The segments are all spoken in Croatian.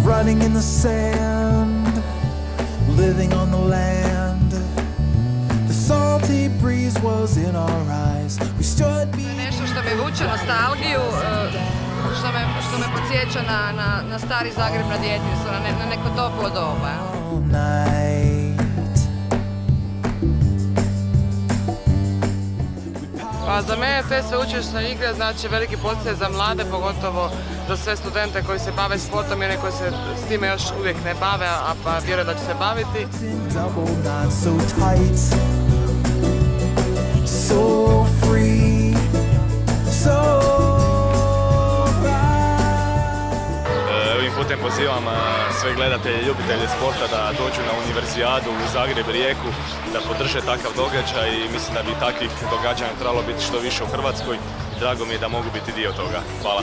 running in the sand, living on the land. The salty breeze was in our eyes. We stood beneath. Nešto što me vuče nostalgiju, što me podsjeća na stari Zagreb, na djetinjstvo, na neko toplo doba. Pa za mene te sveučilišne igre znači veliki poticaj za mlade, pogotovo za sve studente koji se bave sportom i one koji se s time još uvijek ne bave, a vjerujem da će se baviti. Ovim putem pozivam sve gledatelje i ljubitelje sporta da dođu na Univerzijadu u Zagreb, Rijeku, da podrže takav događaj i mislim da bi takvih događanja trebalo biti što više u Hrvatskoj i drago mi je da mogu biti dio toga. Hvala.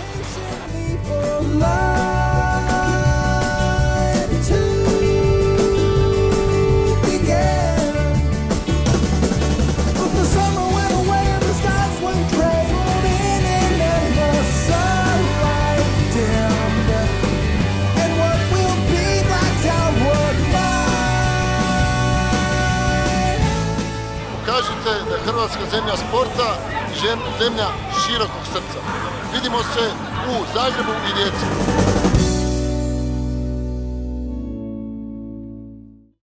Kažite da je Hrvatska zemlja sporta i zemlja širokog srca. Vidimo se u Zagrebu i Rijeci.